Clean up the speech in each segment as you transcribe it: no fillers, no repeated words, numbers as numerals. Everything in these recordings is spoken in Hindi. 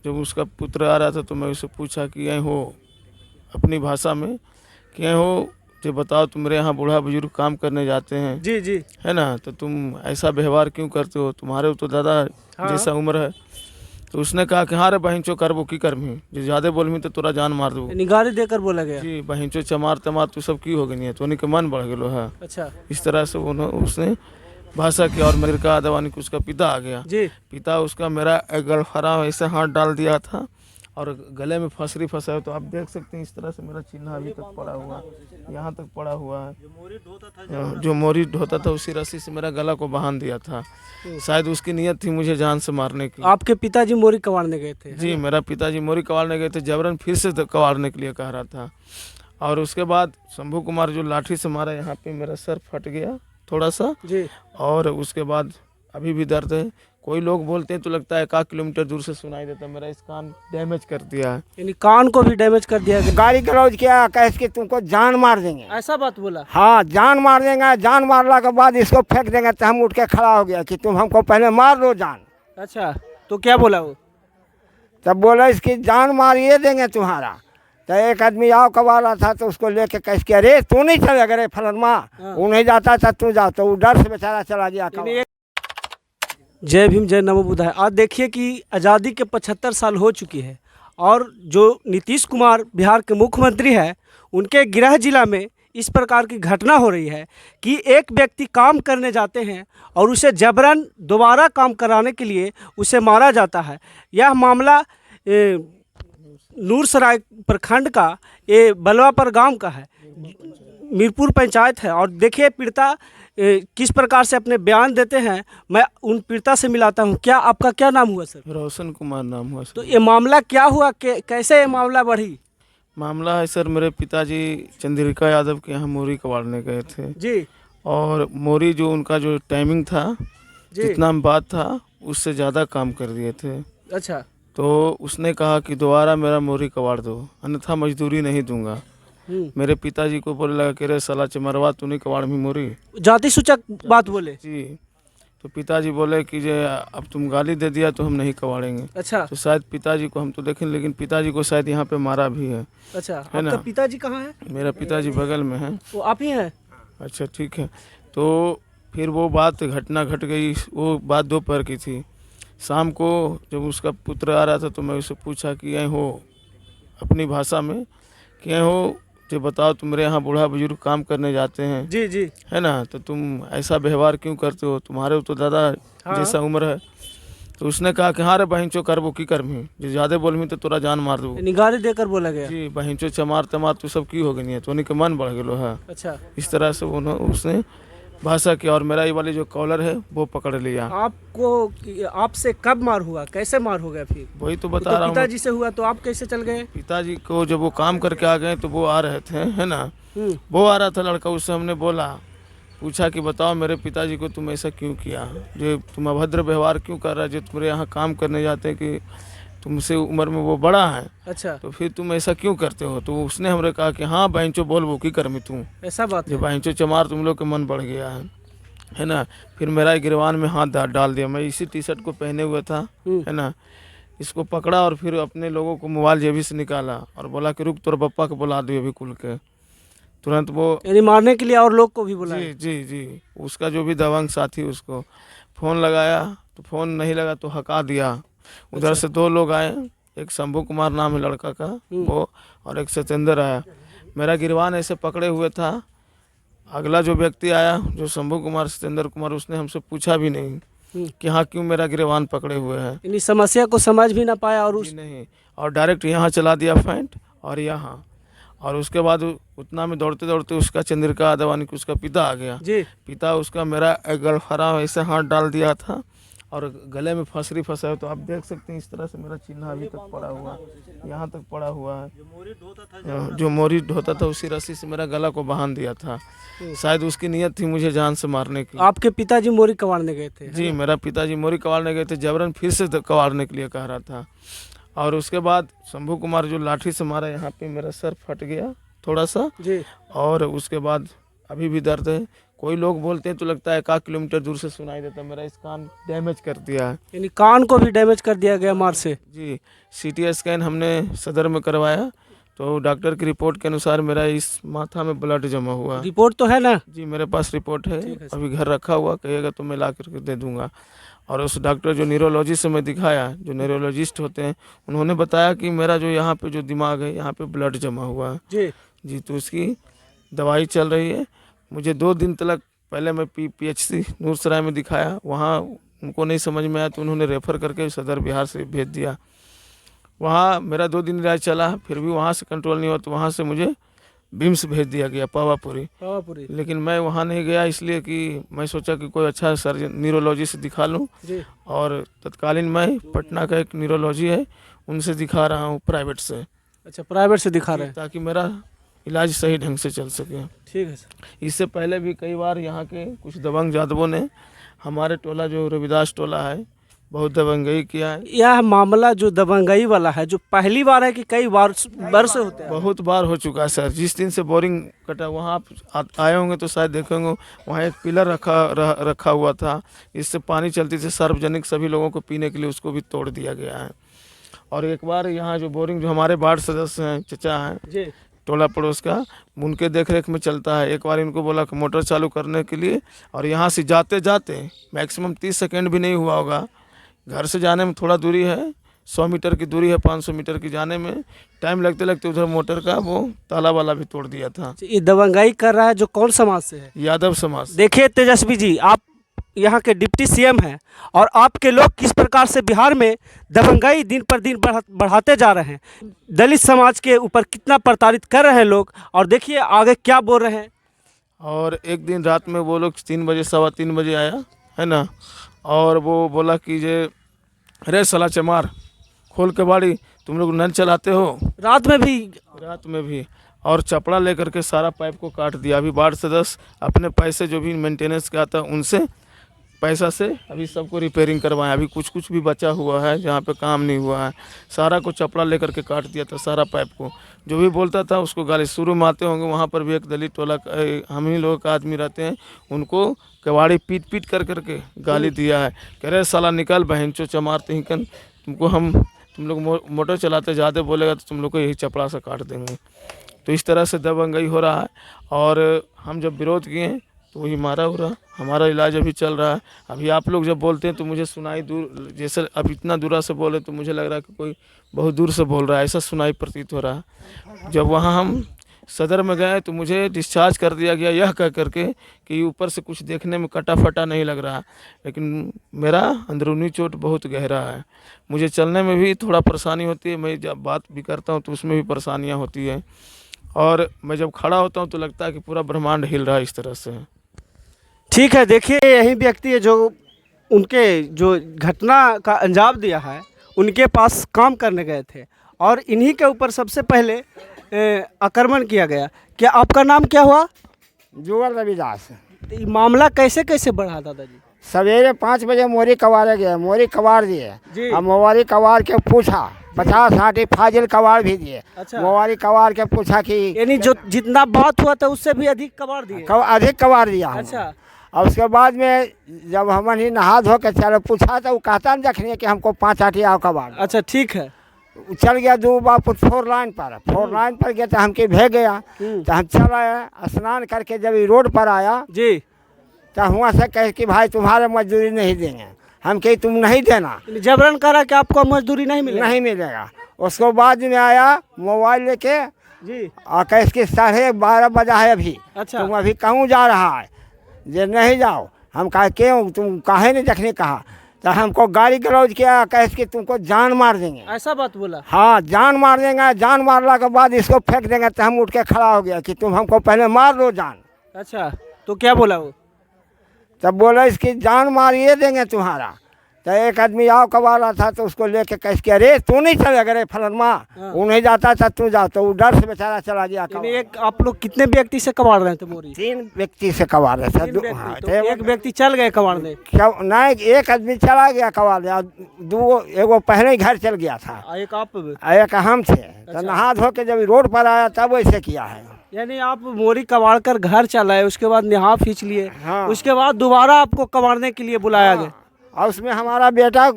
जब उसका पुत्र आ रहा था तो मैं उससे पूछा कि यहीं हो, अपनी भाषा में, कि यहीं हो, जो बताओ तुम्हारे यहाँ बूढ़ा बुजुर्ग काम करने जाते हैं, जी जी। है ना, तो तुम ऐसा व्यवहार क्यों करते हो, तुम्हारे तो दादा हाँ जैसा उम्र है। तो उसने कहा कि हाँ रे बहनचो करबो की करमी, जो ज़्यादा बोलमी तो तोरा जान मार दो। निगारी देकर बोला गया। जी बहनचो चमार तमार तू सब की हो गई है, तो उन्हीं के मन बढ़ गलो है। अच्छा। इस तरह से उसने भाषा की, और मेरे का आदवानी कि उसका पिता आ गया। जी। पिता उसका मेरा गलफरा ऐसे हाथ डाल दिया था और गले में फंसरी फंसा है, तो आप देख सकते हैं इस तरह से मेरा चिन्ह अभी तक पड़ा हुआ है, यहाँ तक पड़ा हुआ है। जो मोरी ढोता था उसी रस्सी से मेरा गला को बांध दिया था। शायद उसकी नीयत थी मुझे जान से मारने की। आपके पिताजी मोरी कबाड़ने गए थे? जी मेरा पिताजी मोरी कबाड़ने गए थे, जबरन फिर से कबाड़ने के लिए कह रहा था। और उसके बाद शंभू कुमार जो लाठी से मारा, यहाँ पे मेरा सर फट गया थोड़ा सा जी। और उसके बाद अभी भी दर्द है। कोई लोग बोलते हैं तो लगता है 1 किलोमीटर दूर से सुनाई देता है। मेरा इस कान डैमेज कर दिया है, यानी कान को भी डैमेज कर दिया गया। गाली गलौज किया, कह के तुमको जान मार देंगे। ऐसा बात बोला? हाँ जान मार देंगे, जान मारने के बाद इसको फेंक देंगे। तो हम उठ के खड़ा हो गया कि तुम हमको पहले मार दो जान। अच्छा, तो क्या बोला वो? तब बोला इसकी जान मारिए देंगे तुम्हारा। तो एक आदमी आओ कबा रहा था, तो उसको लेके कह के अरे तू नहीं चलेगा रे फलनमा, वो नहीं जाता था तू जा। तो वो डर से बेचारा चला गया। जय भीम, जय नमो बुद्धाय। आज देखिए कि आज़ादी के 75 साल हो चुकी है और जो नीतीश कुमार बिहार के मुख्यमंत्री हैं, उनके गृह जिला में इस प्रकार की घटना हो रही है कि एक व्यक्ति काम करने जाते हैं और उसे जबरन दोबारा काम कराने के लिए उसे मारा जाता है। यह मामला नूरसराय प्रखंड का ये बलवापर गांव का है, मीरपुर पंचायत है। और देखिए पीड़िता किस प्रकार से अपने बयान देते हैं। मैं उन पीड़िता से मिलाता हूं। क्या आपका क्या नाम हुआ सर? रोशन कुमार नाम हुआ सर। तो ये मामला क्या हुआ, कैसे ये मामला बढ़ी? मामला है सर, मेरे पिताजी चंद्रिका यादव के यहाँ मोरी कबाड़ने गए थे जी। और मोरी जो उनका जो टाइमिंग था, जितना बात था उससे ज़्यादा काम कर दिए थे। अच्छा। तो उसने कहा कि दोबारा मेरा मोरी कबाड़ दो, अन्यथा मजदूरी नहीं दूंगा। मेरे पिताजी को बोले लगा कि रे साला चमरवा तू नहीं कबाड़ में मोरी, जाति सूचक बात बोले? जी। तो पिताजी बोले कि जे अब तुम गाली दे दिया तो हम नहीं कबाड़ेंगे। अच्छा। तो शायद पिताजी को हम तो देखें, लेकिन पिताजी को शायद यहाँ पे मारा भी है। अच्छा, है ना? आपका पिताजी कहाँ है? मेरा पिताजी बगल में है। वो आप ही हैं? अच्छा ठीक है। तो फिर वो बात घटना घट गई, वो बात दोपहर की थी। शाम को जब उसका पुत्र आ रहा था तो मैं उससे पूछा कि यहीं हो, अपनी भाषा में, कि यहीं हो, जो बताओ तुम्हारे यहाँ बूढ़ा बुजुर्ग काम करने जाते हैं, जी जी। है ना, तो तुम ऐसा व्यवहार क्यों करते हो, तुम्हारे तो दादा जैसा उम्र है। तो उसने कहा कि हाँ रे बहनचो करबो की करमी, जो ज़्यादा बोलमी तो तोरा जान मार दो। निगारी देकर बोला गया। जी बहनचो चमार तमार तू सब की हो गई है, तो उन्हीं के मन बढ़ गलो है। अच्छा। इस तरह से उसने भाषा की और मेरा ये वाली जो कॉलर है वो पकड़ लिया। आपको आपसे कब मार हुआ, कैसे मार हो गया? फिर वही तो बता रहा हूँ। पिताजी से हुआ तो आप कैसे चल गए? पिताजी को जब वो काम करके आ गए तो वो आ रहे थे, है ना, वो आ रहा था लड़का, उससे हमने बोला, पूछा कि बताओ मेरे पिताजी को तुम ऐसा क्यों किया, जो तुम अभद्र व्यवहार क्यों कर रहा है, जो तुम्हारे यहाँ काम करने जाते हैं कि तुमसे उम्र में वो बड़ा है। अच्छा। तो फिर तुम ऐसा क्यों करते हो? तो उसने हमरे कहा कि हाँ बहनचो बोल वो की करमी तू, ऐसा बात जो बहनचो चमार तुम लोग के मन बढ़ गया है ना। फिर मेरा गिरवान में हाथ डाल दिया, मैं इसी टी शर्ट को पहने हुए था, है ना, इसको पकड़ा और फिर अपने लोगों को मोबाइल जेबी से निकाला और बोला कि रुक तोर पप्पा को बुला दो अभी कुल के। तुरंत वो यानी मारने के लिए और लोग को भी बुलाया? जी जी जी, उसका जो भी दबंग साथी उसको फ़ोन लगाया तो फ़ोन नहीं लगा तो हका दिया। उधर से 2 लोग आए, एक शंभू कुमार नाम है लड़का का वो, और एक सत्येंद्र आया। मेरा गिरवान ऐसे पकड़े हुए था। अगला जो व्यक्ति आया जो शंभू कुमार सत्येंद्र कुमार, उसने हमसे पूछा भी नहीं कि हाँ क्यों मेरा गिरवान पकड़े हुए हैं। यानी समस्या को समझ भी ना पाया और नहीं, और डायरेक्ट यहाँ चला दिया फेंट और यहाँ। और उसके बाद उतना में दौड़ते दौड़ते उसका चंद्रिका आदवानी को उसका पिता आ गया। जी। पिता उसका मेरा गलफरा ऐसे हाथ डाल दिया था और गले में फंसरी फंसा है, तो आप देख सकते हैं इस तरह से मेरा चिन्ह अभी तक पड़ा हुआ है, यहाँ तक पड़ा हुआ है। जो मोरी ढोता था उसी रस्सी से मेरा गला को बांध दिया था। शायद उसकी नीयत थी मुझे जान से मारने की। आपके पिताजी मोरी कबाड़ने गए थे? जी मेरा पिताजी मोरी कबाड़ने गए थे, जबरन फिर से कबाड़ने के लिए कह रहा था। और उसके बाद शंभू कुमार जो लाठी से मारा, यहाँ पे मेरा सर फट गया थोड़ा सा जी। और उसके बाद अभी भी दर्द है। कोई लोग बोलते हैं तो लगता है 1 किलोमीटर दूर से सुनाई देता, मेरा इस कान डैमेज कर दिया है। यानी कान को भी डैमेज कर दिया गया मार से। जी, सीटी स्कैन हमने सदर में करवाया तो डॉक्टर की रिपोर्ट के अनुसार मेरा इस माथा में ब्लड जमा हुआ है। रिपोर्ट तो है ना? जी, मेरे पास रिपोर्ट है, ठीक है सर। अभी घर रखा हुआ, कहिएगा तो मैं ला करके दे दूंगा। और उस डॉक्टर जो न्यूरोलॉजी से मैं दिखाया, जो न्यूरोलॉजिस्ट होते हैं, उन्होंने बताया कि मेरा जो यहाँ पे जो दिमाग है, यहाँ पे ब्लड जमा हुआ है। जी जी, तो उसकी दवाई चल रही है। मुझे 2 दिन तक पहले मैं PHC नूरसराय में दिखाया, वहाँ उनको नहीं समझ में आया तो उन्होंने रेफ़र करके सदर बिहार से भेज दिया। वहाँ मेरा 2 दिन इलाज चला, फिर भी वहाँ से कंट्रोल नहीं हुआ तो वहाँ से मुझे बिम्स भेज दिया गया, पावापुरी। पावापुरी। लेकिन मैं वहाँ नहीं गया इसलिए कि मैं सोचा कि कोई अच्छा सर्जन न्यूरोलॉजिस्ट दिखा लूँ, जी और तत्कालीन मैं पटना का एक न्यूरोलॉजी है उनसे दिखा रहा हूँ प्राइवेट से, अच्छा, प्राइवेट से दिखा रहे हैं। ताकि मेरा इलाज सही ढंग से चल सके। ठीक है सर। इससे पहले भी कई बार यहाँ के कुछ दबंग जादवों ने हमारे टोला जो रविदास टोला है बहुत दबंगई किया है। यह मामला जो दबंगई वाला है, जो पहली बार है कि कई बार वर्ष होते हैं? बहुत बार हो चुका है सर। जिस दिन से बोरिंग कटा, वहाँ आप आए होंगे तो शायद देखेंगे, वहाँ एक पिलर रखा हुआ था, इससे पानी चलती थी सार्वजनिक, सभी लोगों को पीने के लिए, उसको भी तोड़ दिया गया है। और एक बार यहाँ जो बोरिंग, जो हमारे वार्ड सदस्य हैं, चचा हैं जी टोला पड़ोस का, उनके देखरेख में चलता है। एक बार इनको बोला कि मोटर चालू करने के लिए, और यहाँ से जाते जाते मैक्सिमम 30 सेकेंड भी नहीं हुआ होगा, घर से जाने में थोड़ा दूरी है, 100 मीटर की दूरी है, 500 मीटर की जाने में टाइम लगते लगते उधर मोटर का वो ताला वाला भी तोड़ दिया था। ये दबंगई कर रहा है जो कौन समाज से है? यादव समाज। देखिए तेजस्वी जी, आप यहाँ के डिप्टी CM हैं और आपके लोग किस प्रकार से बिहार में दबंगई दिन पर दिन बढ़ाते जा रहे हैं, दलित समाज के ऊपर कितना प्रताड़ित कर रहे हैं लोग, और देखिए आगे क्या बोल रहे हैं। और एक दिन रात में वो लोग 3 बजे 3:15 बजे आया है ना, और वो बोला कि ये अरे साला चमार, खोल के बाड़ी, तुम लोग नल चलाते हो? रात में भी? रात में भी। और चपड़ा लेकर के सारा पाइप को काट दिया। अभी वार्ड सदस्य अपने पैसे जो भी मेंटेनेंस का आता उनसे पैसा से अभी सबको रिपेयरिंग करवाएं। अभी कुछ कुछ भी बचा हुआ है जहाँ पे काम नहीं हुआ है, सारा को चपड़ा लेकर के काट दिया था, सारा पाइप को। जो भी बोलता था उसको गाली। शुरू में आते होंगे वहाँ पर भी एक दलित टोला हम ही लोगों का आदमी रहते हैं, उनको कबाड़ी पीट पीट कर करके गाली दिया है। कह रहे साला निकल बहनचो चमारते ही कन, तुम लोग मोटर चलाते ज़्यादा बोलेगा तो तुम लोग को यही चपड़ा से काट देंगे। तो इस तरह से दबंगई हो रहा है। और हम जब विरोध किए तो वही मारा हो रहा। हमारा इलाज अभी चल रहा है। अभी आप लोग जब बोलते हैं तो मुझे सुनाई दूर, जैसे अब इतना दूर से बोले तो मुझे लग रहा है कि कोई बहुत दूर से बोल रहा है, ऐसा सुनाई प्रतीत हो रहा है। जब वहाँ हम सदर में गए तो मुझे डिस्चार्ज कर दिया गया यह कह करके कि ऊपर से कुछ देखने में कटा फटा नहीं लग रहा, लेकिन मेरा अंदरूनी चोट बहुत गहरा है। मुझे चलने में भी थोड़ा परेशानी होती है, मैं जब बात भी करता हूँ तो उसमें भी परेशानियाँ होती हैं, और मैं जब खड़ा होता हूँ तो लगता है कि पूरा ब्रह्मांड हिल रहा है इस तरह से। ठीक है, देखिए यही व्यक्ति है जो उनके जो घटना का अंजाम दिया है, उनके पास काम करने गए थे और इन्हीं के ऊपर सबसे पहले आक्रमण किया गया। क्या आपका नाम क्या हुआ? जुगल रविदास। ये मामला कैसे कैसे बढ़ा दादाजी? सवेरे 5 बजे मोरी कबारे गए, मोरी कबार दिए। जी। अब मोबारी कबार के पूछा, 50-60 फाजिल कबार भी दिए। अच्छा। मोबारी कबार के पूछा कि यानी जो जितना बात हुआ था उससे भी अधिक कबाड़ दिए? अधिक कबार दिया हमने। अच्छा। और उसके बाद में जब हमने नहा धो के चलो पूछा तो वो कहता नहीं रखने कि हमको 5 आटी आओ कबार। अच्छा ठीक है। चल गया 2 बापुर 4 लाइन पर गया तो हमके भेज गया। तो हम चल आए, स्नान करके जब ये रोड पर आया जी, तो हुआ से कहे कि भाई तुम्हारे मजदूरी नहीं देंगे। हम कहे तुम नहीं देना, जबरन करा कि आपको मजदूरी नहीं मिलेगा? नहीं मिलेगा। उसको बाद में आया मोबाइल लेके जी, और कहे कि 12:30 बजा है अभी। अच्छा। तुम अभी कहूँ जा रहा है? जे नहीं जाओ। हम कहा क्यों, तुम काहे नहीं देखने कहा? तो हमको गाली गलौज किया, कहे कि तुमको जान मार देंगे। ऐसा बात बोला? हाँ, जान मार देंगे। जान मारने के बाद इसको फेंक देंगे। तो हम उठ के खड़ा हो गया कि तुम हमको पहले मार लो जान। अच्छा, तो क्या बोला वो? तब बोला इसकी जान मारिए देंगे तुम्हारा। तो एक आदमी आओ कबाला था तो उसको लेके कह के अरे तू नहीं चलेगा रे फलनमा, वो नहीं जाता था तू जा। तो वो डर से बेचारा चला गया। यानी एक आप लोग कितने व्यक्ति से कबाड़ रहे थे मोरी? 3 व्यक्ति से कबाड़ रहे थे। 3 व्यक्ति, तो हाँ, एक व्यक्ति चल गए कबाड़ने? नहीं, एक आदमी चला गया कबाड़, 2 एगो पहले ही घर चल गया था, एक आप? एक हम थे। तो नहा धो के जब रोड पर आया तब ऐसे किया है। यानी आप मोरी कबाड़ कर घर चलाए, उसके बाद निहा खींच लिए, हाँ। उसके बाद दोबारा आपको कबाड़ने के लिए बुलाया गया। और उसमें हमारा बेटा,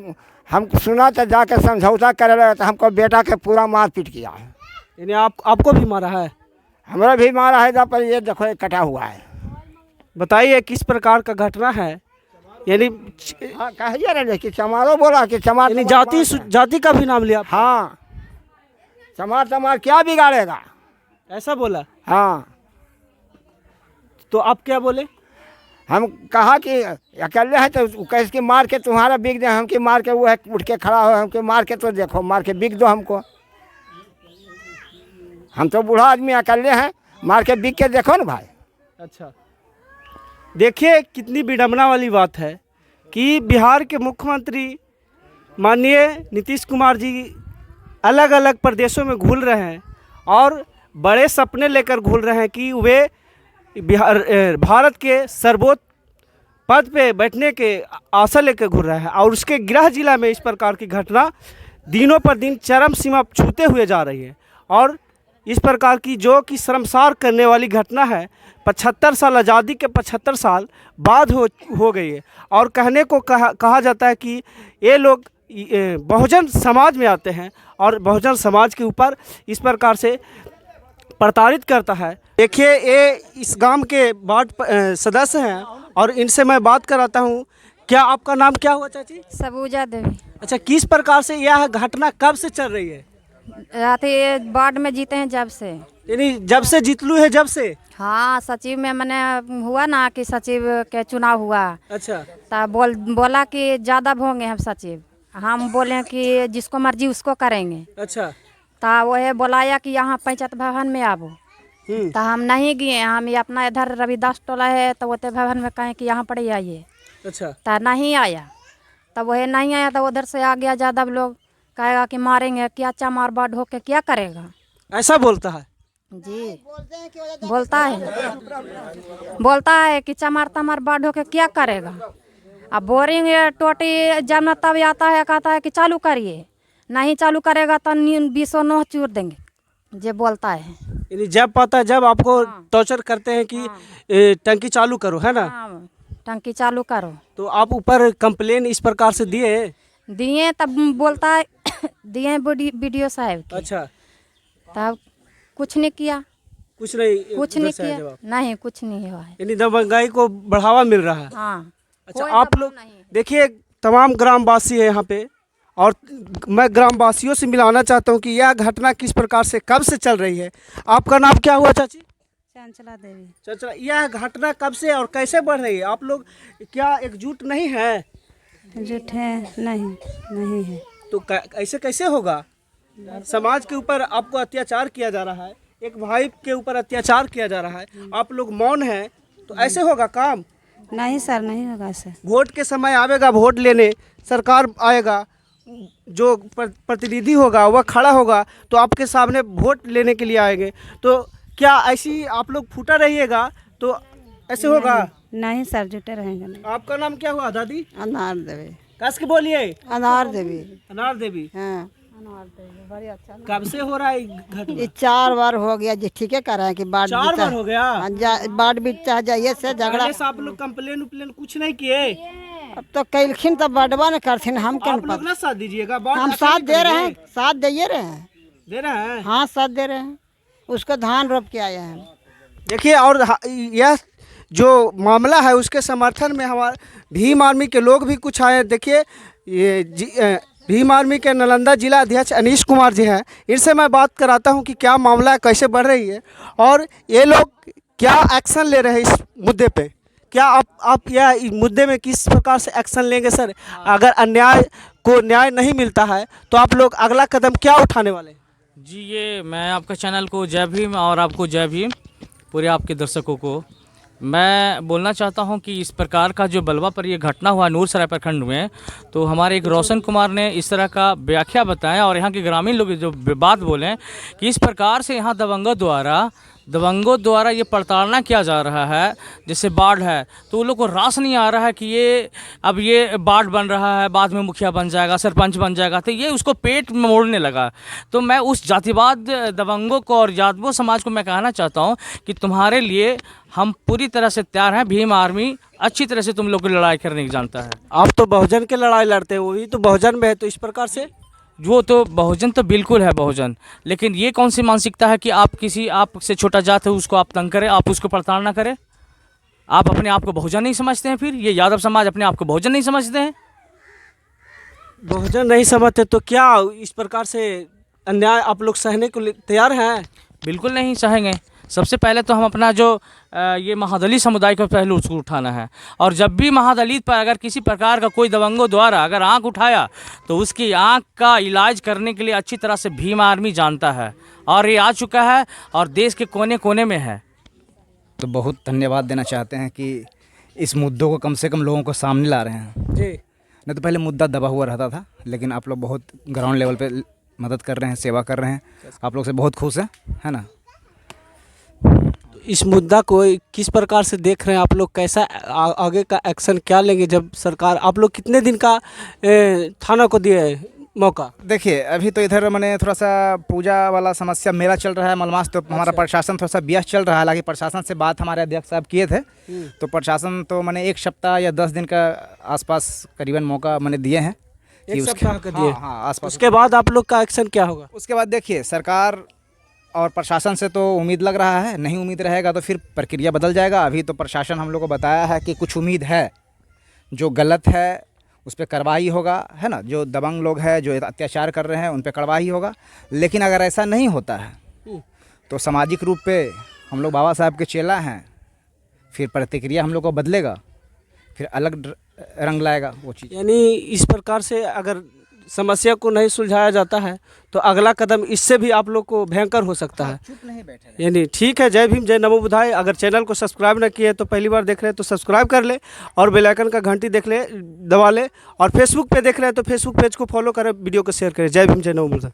हम सुना तो जाके समझौता करे लगा, तो हमको बेटा के पूरा मार पीट किया। यानी आपको भी मारा है? हमरा भी मारा है था, पर ये देखो ये कटा हुआ है। बताइए किस प्रकार का घटना है। यानी हाँ कहिए रहे कि चमारो बोला कि चमार यानी तमार जाति का भी नाम लिया आपने? हाँ, चमार तमार क्या बिगाड़ेगा। ऐसा बोला? हाँ, तो आप क्या बोले? हम कहा कि अकेले है तो कैसे के मार के तुम्हारा बिक दे, हमके मार के वो है उठ के खड़ा हो, हमके मार के तो देखो, मार के बिक दो हमको। हम तो बूढ़ा आदमी अकेले हैं, मार के बिक के देखो ना भाई। अच्छा, देखिए कितनी विडंबना वाली बात है कि बिहार के मुख्यमंत्री माननीय नीतीश कुमार जी अलग अलग प्रदेशों में घूम रहे हैं और बड़े सपने लेकर घूम रहे हैं कि वे भारत के सर्वोच्च पद पे बैठने के आशा लेकर घूम रहे हैं, और उसके गृह जिला में इस प्रकार की घटना दिनों पर दिन चरम सीमा छूते हुए जा रही है। और इस प्रकार की जो कि शर्मसार करने वाली घटना है, 75 साल आज़ादी के 75 साल बाद हो गई है। और कहने को कहा जाता है कि ये लोग बहुजन समाज में आते हैं और बहुजन समाज के ऊपर इस प्रकार से प्रताड़ित करता है। देखिए ये इस गांव के वार्ड सदस्य हैं और इनसे मैं बात कराता हूं। क्या आपका नाम क्या हुआ चाची? सबूजा देवी। अच्छा, किस प्रकार से यह घटना कब से चल रही है? रात वार्ड में जीते हैं जब से। यानी जब से जीतलू है? जब से? हाँ, सचिव में मैंने हुआ ना कि सचिव के चुनाव हुआ। अच्छा, तब बोला कि ज़्यादा होंगे हम सचिव, हम बोले कि जिसको मर्जी उसको करेंगे। अच्छा, तो वह बुलाया कि यहाँ पंचायत भवन में आबो, तो हम नहीं गए। हम ये अपना इधर रविदास टोला है तो वो भवन में कहें कि यहाँ पर ही आइए। अच्छा, तो नहीं आया, तब वह नहीं आया तो उधर से आ गया यादव लोग, कहेगा कि मारेंगे, क्या चमार बाढ़ होके क्या करेगा। ऐसा बोलता है जी, बोलता है कि चमार तमार बाढ़ होके क्या करेगा। अब बोरिंग टोटी जब न तब आता है, कहता है कि चालू करिए, नहीं चालू करेगा तो 20 चूर देंगे, ये बोलता है। यानी जब पता है, जब आपको टॉर्चर करते हैं कि टंकी चालू करो, है ना? हाँ, टंकी चालू करो। तो आप ऊपर कंप्लेन इस प्रकार से दिए? तब बोलता है दिए BDO साहब के। अच्छा, तब कुछ नहीं किया, कुछ नहीं किया, नहीं कुछ नहीं हुआ है। यानी महंगाई को बढ़ावा मिल रहा है। हाँ, अच्छा, आप लोग देखिए तमाम ग्रामवासी है यहाँ पे, और मैं ग्रामवासियों से मिलाना चाहता हूँ कि यह घटना किस प्रकार से कब से चल रही है। आपका नाम क्या हुआ चाची? चंचला देवी। चंचला, यह घटना कब से और कैसे बढ़ रही है? आप लोग क्या एकजुट नहीं है? जुट है नहीं है। तो ऐसे कैसे होगा? समाज के ऊपर आपको अत्याचार किया जा रहा है, एक भाई के ऊपर अत्याचार किया जा रहा है, आप लोग मौन हैं, तो ऐसे होगा काम? नहीं सर, नहीं होगा सर। वोट के समय आवेगा, वोट लेने सरकार आएगा, जो प्रतिनिधि होगा वह खड़ा होगा तो आपके सामने वोट लेने के लिए आएंगे, तो क्या ऐसी आप लोग फूटा रहिएगा तो ऐसे होगा? नहीं सर, जुटे रहेंगे नहीं। आपका नाम क्या हुआ दादी? अनार देवी। कस के बोलिए। अनार देवी। अनार देवी। हाँ, कब से हो रहा है घटना? ये 4 बार हो गया जी, ठीक है कर रहे हैं कि बाढ़ 4 बार हो गया? बाढ़ बीतता जाइए से झगड़ा। पहले से आप लोग कंप्लेन कुछ नहीं किए? अब तो कैलखिन तो बढ़वा न करथिन, हम क्या आप लोग ना साथ दीजिएगा, बात हम साथ दे रहे हैं, साथ दे रहे हैं। दे रहे हैं? हाँ, साथ दे रहे हैं, उसको धान रोप के आए हैं। देखिए, और यह जो मामला है उसके समर्थन में हमारे भीम आर्मी के लोग भी कुछ आए। देखिए ये भीम आर्मी के नालंदा जिला अध्यक्ष अनीश कुमार जी हैं, इनसे मैं बात कराता हूं कि क्या मामला है, कैसे बढ़ रही है और ये लोग क्या एक्शन ले रहे हैं इस मुद्दे पे। क्या आप यह मुद्दे में किस प्रकार से एक्शन लेंगे सर? अगर अन्याय को न्याय नहीं मिलता है तो आप लोग अगला कदम क्या उठाने वाले हैं? जी, ये मैं आपका चैनल को जय भीम और आपको जय भीम, पूरे आपके दर्शकों को मैं बोलना चाहता हूं कि इस प्रकार का जो बलवा पर ये घटना हुआ नूरसराय प्रखंड में, तो हमारे एक रोशन कुमार ने इस तरह का व्याख्या बताया और यहाँ के ग्रामीण लोग जो बात बोले कि इस प्रकार से यहाँ दबंगों द्वारा दबंगों द्वारा ये प्रताड़ना किया जा रहा है। जैसे बाढ़ है तो वो लोग को रास नहीं आ रहा है कि ये अब ये बाढ़ बन रहा है, बाद में मुखिया बन जाएगा, सरपंच बन जाएगा, तो ये उसको पेट में मोड़ने लगा। तो मैं उस जातिवाद दबंगों को और यादवों समाज को मैं कहना चाहता हूँ कि तुम्हारे लिए हम पूरी तरह से तैयार हैं। भीम आर्मी अच्छी तरह से तुम लोग की लड़ाई करने की जानता है। आप तो बहुजन की लड़ाई लड़ते हैं, वही तो बहुजन में है, तो इस प्रकार से वो तो बहुजन तो बिल्कुल है बहुजन, लेकिन ये कौन सी मानसिकता है कि आप किसी आपसे छोटा जात है उसको आप तंग करें, आप उसको प्रताड़ना करें। आप अपने आप को बहुजन नहीं समझते हैं? फिर ये यादव समाज अपने आप को बहुजन नहीं समझते हैं? बहुजन नहीं समझते तो क्या इस प्रकार से अन्याय आप लोग सहने को तैयार हैं? बिल्कुल नहीं सहेंगे। सबसे पहले तो हम अपना जो ये महादलित समुदाय का पहलू उसको उठाना है, और जब भी महादलित पर अगर किसी प्रकार का कोई दबंगों द्वारा अगर आंख उठाया तो उसकी आंख का इलाज करने के लिए अच्छी तरह से भीम आर्मी जानता है, और ये आ चुका है और देश के कोने कोने में है। तो बहुत धन्यवाद देना चाहते हैं कि इस मुद्दों को कम से कम लोगों को सामने ला रहे हैं। जी, नहीं तो पहले मुद्दा दबा हुआ रहता था, लेकिन आप लोग बहुत ग्राउंड लेवल पे मदद कर रहे हैं, सेवा कर रहे हैं। आप लोग से बहुत खुश हैं, है ना। इस मुद्दा को किस प्रकार से देख रहे हैं आप लोग? कैसा आगे का एक्शन क्या लेंगे जब सरकार? आप लोग कितने दिन का थाना को दिए मौका? देखिए अभी तो इधर मैंने थोड़ा सा पूजा वाला समस्या मेला चल रहा है, मलमास, तो हमारा प्रशासन थोड़ा सा व्यस्त चल रहा है। हालांकि प्रशासन से बात हमारे अध्यक्ष साहब किए थे, तो प्रशासन तो मैंने 1 सप्ताह या 10 दिन का आसपास करीबन मौका मैंने दिए हैं कि 1 सप्ताह का दिए? हाँ आसपास। उसके बाद आप लोग का एक्शन क्या होगा? उसके बाद देखिए सरकार और प्रशासन से तो उम्मीद लग रहा है, नहीं उम्मीद रहेगा तो फिर प्रक्रिया बदल जाएगा। अभी तो प्रशासन हम लोग को बताया है कि कुछ उम्मीद है, जो गलत है उस पर कार्रवाई होगा, है ना। जो दबंग लोग हैं जो अत्याचार कर रहे हैं उन पर कार्रवाई होगा। लेकिन अगर ऐसा नहीं होता है तो सामाजिक रूप पे हम लोग बाबा साहब के चेला हैं, फिर प्रतिक्रिया हम लोग को बदलेगा, फिर अलग रंग लाएगा वो चीज़। यानी इस प्रकार से अगर समस्या को नहीं सुलझाया जाता है तो अगला कदम इससे भी आप लोग को भयंकर हो सकता है। चुप नहीं बैठे। यानी ठीक है। जय भीम, जय नमो बुद्धाय। अगर चैनल को सब्सक्राइब न किए तो पहली बार देख रहे हैं तो सब्सक्राइब कर ले, और बेल आइकन का घंटी देख ले दबा ले, और फेसबुक पे देख रहे हैं तो फेसबुक पेज को फॉलो करें, वीडियो को शेयर करें। जय भीम, जय नमो बुद्धाय।